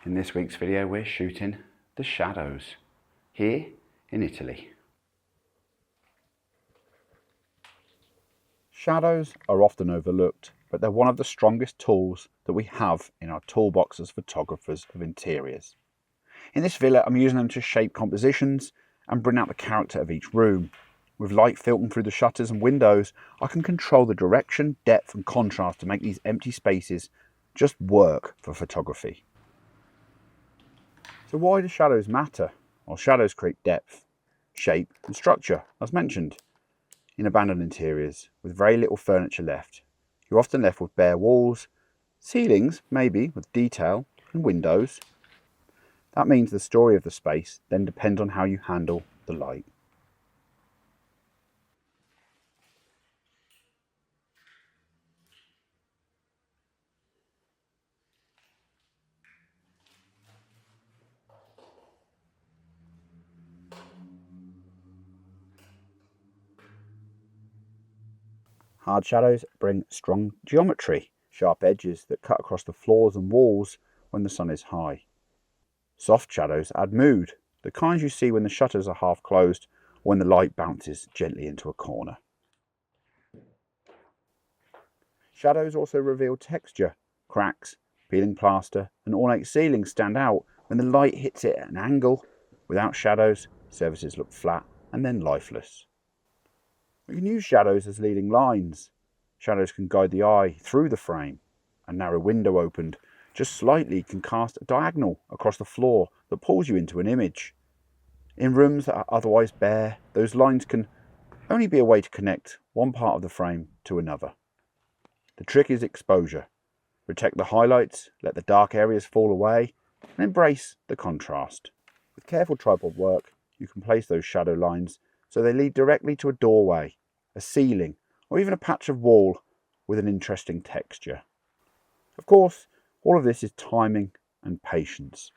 In this week's video we're shooting the shadows here in Italy. Shadows are often overlooked, but they're one of the strongest tools that we have in our toolbox as photographers of interiors. In this villa I'm using them to shape compositions and bring out the character of each room. With light filtering through the shutters and windows, I can control the direction, depth and contrast to make these empty spaces just work for photography. So why do shadows matter? Well, shadows create depth, shape and structure, as mentioned. In abandoned interiors, with very little furniture left, you're often left with bare walls, ceilings maybe with detail and windows. That means the story of the space then depends on how you handle the light. Hard shadows bring strong geometry, sharp edges that cut across the floors and walls when the sun is high. Soft shadows add mood, the kinds you see when the shutters are half closed or when the light bounces gently into a corner. Shadows also reveal texture. Cracks, peeling plaster and ornate ceilings stand out when the light hits it at an angle. Without shadows, surfaces look flat and then lifeless. We can use shadows as leading lines. Shadows can guide the eye through the frame. A narrow window opened just slightly can cast a diagonal across the floor that pulls you into an image. In rooms that are otherwise bare, those lines can only be a way to connect one part of the frame to another. The trick is exposure. Protect the highlights, let the dark areas fall away, and embrace the contrast. With careful tripod work, you can place those shadow lines so they lead directly to a doorway, a ceiling, or even a patch of wall with an interesting texture. Of course, all of this is timing and patience.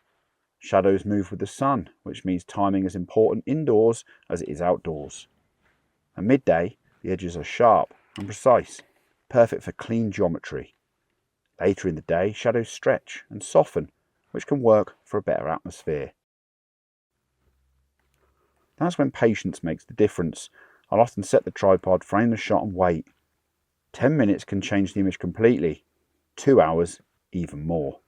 Shadows move with the sun, which means timing is important indoors as it is outdoors. At midday, the edges are sharp and precise, perfect for clean geometry. Later in the day, shadows stretch and soften, which can work for a better atmosphere. That's when patience makes the difference. I'll often set the tripod, frame the shot and wait. 10 minutes can change the image completely. 2 hours, even more.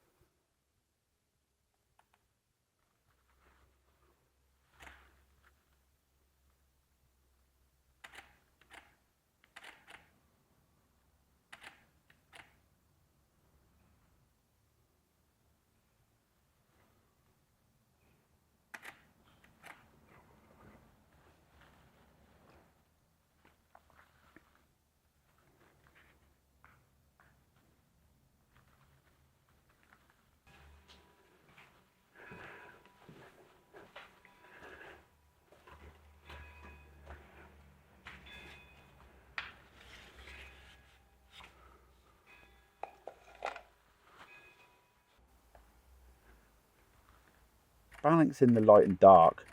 Balancing the light and dark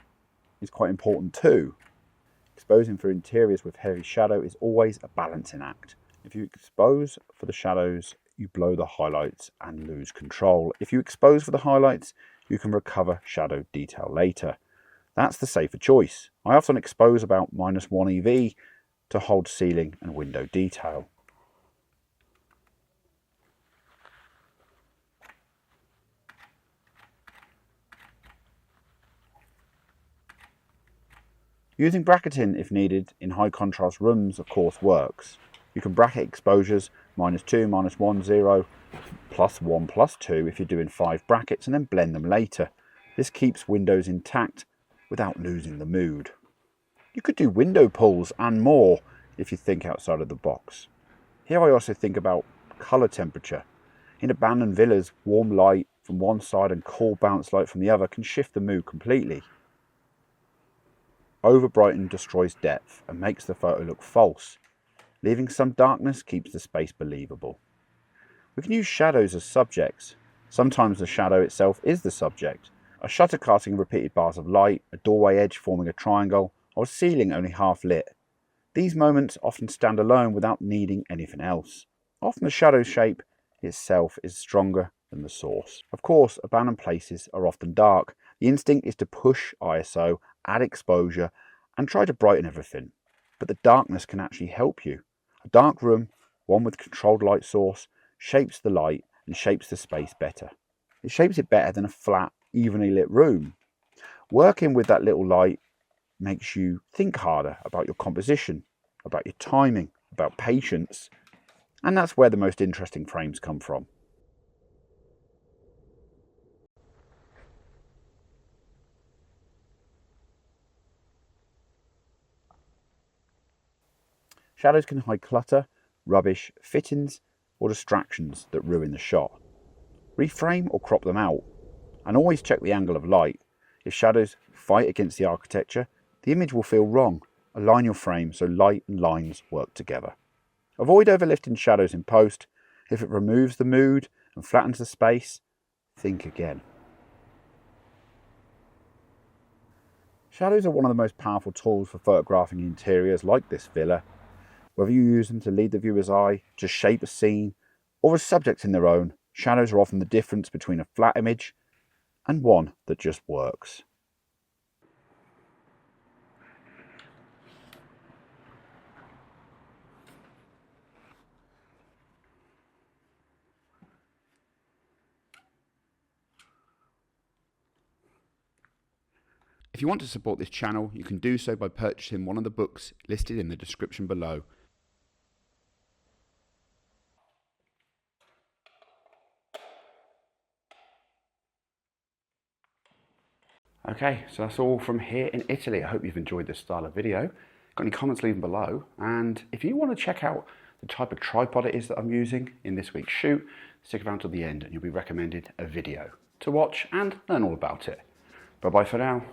is quite important too. Exposing for interiors with heavy shadow is always a balancing act. If you expose for the shadows, you blow the highlights and lose control. If you expose for the highlights, you can recover shadow detail later. That's the safer choice. I often expose about -1 EV to hold ceiling and window detail. Using bracketing if needed in high contrast rooms of course works. You can bracket exposures -2, -1, 0, +1, +2 if you're doing 5 brackets and then blend them later. This keeps windows intact without losing the mood. You could do window pulls and more if you think outside of the box. Here I also think about colour temperature. In abandoned villas, warm light from one side and cool bounce light from the other can shift the mood completely. Overbrightening destroys depth and makes the photo look false. Leaving some darkness keeps the space believable. We can use shadows as subjects. Sometimes the shadow itself is the subject. A shutter casting repeated bars of light, a doorway edge forming a triangle, or a ceiling only half lit. These moments often stand alone without needing anything else. Often the shadow shape itself is stronger than the source. Of course, abandoned places are often dark. The instinct is to push ISO, add exposure, and try to brighten everything. But the darkness can actually help you. A dark room, one with controlled light source, shapes the light and shapes the space better. It shapes it better than a flat, evenly lit room. Working with that little light makes you think harder about your composition, about your timing, about patience, and that's where the most interesting frames come from. Shadows can hide clutter, rubbish, fittings, or distractions that ruin the shot. Reframe or crop them out, and always check the angle of light. If shadows fight against the architecture, the image will feel wrong. Align your frame so light and lines work together. Avoid overlifting shadows in post. If it removes the mood and flattens the space, think again. Shadows are one of the most powerful tools for photographing interiors like this villa. Whether you use them to lead the viewer's eye, to shape a scene, or as subjects in their own, shadows are often the difference between a flat image and one that just works. If you want to support this channel, you can do so by purchasing one of the books listed in the description below. Okay, so that's all from here in Italy. I hope you've enjoyed this style of video. Got any comments, leave them below. And if you want to check out the type of tripod it is that I'm using in this week's shoot, stick around till the end and you'll be recommended a video to watch and learn all about it. Bye bye for now.